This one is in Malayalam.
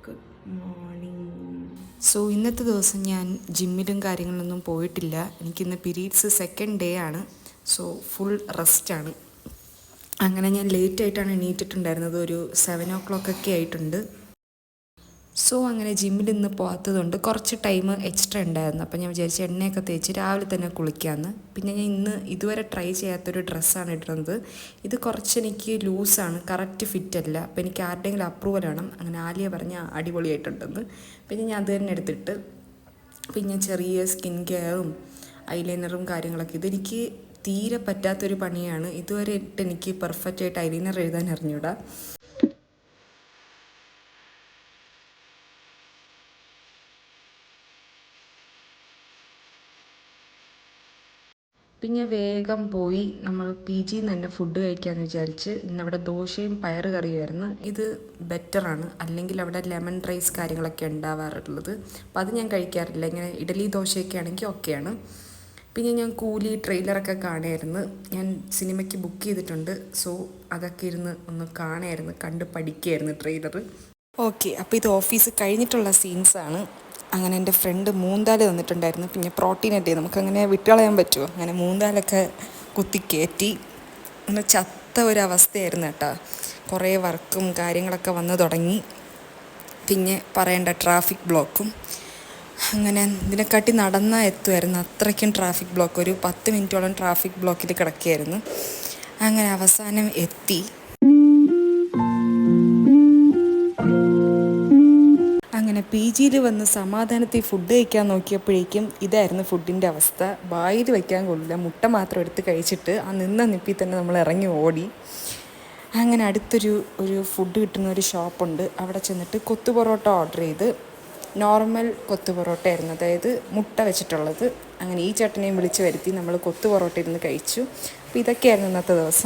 Good morning. സോ ഇന്നത്തെ ദിവസം ഞാൻ ജിമ്മിലും കാര്യങ്ങളിലൊന്നും പോയിട്ടില്ല. എനിക്കിന്ന് പീരീഡ്സ് സെക്കൻഡ് ഡേ ആണ്. സോ ഫുൾ റെസ്റ്റാണ്. അങ്ങനെ ഞാൻ ലേറ്റായിട്ടാണ് എണീറ്റിട്ടുണ്ടായിരുന്നത്. ഒരു 7 o'clock ആയിട്ടുണ്ട്. സോ അങ്ങനെ ജിമ്മിൽ ഇന്ന് പോകാത്തതുകൊണ്ട് കുറച്ച് ടൈം എക്സ്ട്രാ ഉണ്ടായിരുന്നു. അപ്പോൾ ഞാൻ വിചാരിച്ചു എണ്ണയൊക്കെ തേച്ച് രാവിലെ തന്നെ കുളിക്കാമെന്ന്. പിന്നെ ഞാൻ ഇന്ന് ഇതുവരെ ട്രൈ ചെയ്യാത്തൊരു ഡ്രസ്സാണ് ഇടുന്നത്. ഇത് കുറച്ച് എനിക്ക് ലൂസാണ്, കറക്റ്റ് ഫിറ്റ് അല്ല. അപ്പോൾ എനിക്ക് ആരുടെയെങ്കിലും അപ്രൂവൽ വേണം. അങ്ങനെ ആലിയ പറഞ്ഞ അടിപൊളിയായിട്ടുണ്ടെന്ന്. പിന്നെ ഞാൻ അത് തന്നെ എടുത്തിട്ട് പിന്നെ ചെറിയ സ്കിൻ കെയറും ഐലൈനറും കാര്യങ്ങളൊക്കെ. ഇതെനിക്ക് തീരെ പറ്റാത്തൊരു പണിയാണ്. ഇതുവരെ ഇട്ട് എനിക്ക് പെർഫെക്റ്റായിട്ട് ഐലൈനർ എഴുതാൻ അറിഞ്ഞൂടാ. പിന്നെ വേഗം പോയി നമ്മൾ PGയിൽ നിന്ന് തന്നെ ഫുഡ് കഴിക്കാമെന്ന് വിചാരിച്ച്. ഇന്നവിടെ ദോശയും പയറ് കറിയുമായിരുന്നു. ഇത് ബെറ്ററാണ്. അല്ലെങ്കിൽ അവിടെ ലെമൺ റൈസ് കാര്യങ്ങളൊക്കെ ഉണ്ടാവാറുള്ളത്. അപ്പോൾ അത് ഞാൻ കഴിക്കാറില്ല. ഇങ്ങനെ ഇഡലി ദോശയൊക്കെ ആണെങ്കിൽ ഓക്കെയാണ്. പിന്നെ ഞാൻ കൂലി ട്രെയിലറൊക്കെ കാണുമായിരുന്നു. ഞാൻ സിനിമയ്ക്ക് ബുക്ക് ചെയ്തിട്ടുണ്ട്. സോ അതൊക്കെ ഇരുന്ന് ഒന്ന് കാണുമായിരുന്നു, കണ്ട് പഠിക്കുകയായിരുന്നു ട്രെയിലർ. ഓക്കെ, അപ്പോൾ ഇത് ഓഫീസ് കഴിഞ്ഞിട്ടുള്ള സീൻസാണ്. അങ്ങനെ എൻ്റെ ഫ്രണ്ട് മൂന്താൽ തന്നിട്ടുണ്ടായിരുന്നു. പിന്നെ പ്രോട്ടീനല്ലേ, നമുക്കങ്ങനെ വിട്ടുകളയാൻ പറ്റുമോ? അങ്ങനെ മൂന്താലൊക്കെ കുത്തി കയറ്റി. ഒന്ന് ചത്ത ഒരവസ്ഥയായിരുന്നു കേട്ടോ. കുറേ വർക്കും കാര്യങ്ങളൊക്കെ വന്ന് തുടങ്ങി. പിന്നെ പറയേണ്ട ട്രാഫിക് ബ്ലോക്കും. അങ്ങനെ ഇതിനെക്കാട്ടി നടന്നാൽ എത്തുമായിരുന്നു. അത്രയ്ക്കും ട്രാഫിക് ബ്ലോക്ക്. ഒരു 10 മിനിറ്റോളം ട്രാഫിക് ബ്ലോക്കിൽ കിടക്കുകയായിരുന്നു. അങ്ങനെ അവസാനം എത്തി. അങ്ങനെ PGയിൽ വന്ന് സമാധാനത്തിൽ ഫുഡ് കഴിക്കാൻ നോക്കിയപ്പോഴേക്കും ഇതായിരുന്നു ഫുഡിൻ്റെ അവസ്ഥ. വായിൽ വയ്ക്കാൻ കൊള്ളില്ല. മുട്ട മാത്രം എടുത്ത് കഴിച്ചിട്ട് ആ നിന്ന നിപ്പിൽ തന്നെ നമ്മൾ ഇറങ്ങി ഓടി. അങ്ങനെ അടുത്തൊരു ഫുഡ് കിട്ടുന്ന ഒരു ഷോപ്പുണ്ട്. അവിടെ ചെന്നിട്ട് കൊത്തു പൊറോട്ട ഓർഡർ ചെയ്ത്. നോർമൽ കൊത്തു പൊറോട്ട ആയിരുന്നു, അതായത് മുട്ട വെച്ചിട്ടുള്ളത്. അങ്ങനെ ഈ ചേട്ടനെയും വിളിച്ച് വരുത്തി നമ്മൾ കൊത്തു പൊറോട്ട ഇരുന്ന് കഴിച്ചു. അപ്പോൾ ഇതൊക്കെയായിരുന്നു ഇന്നത്തെ ദിവസം.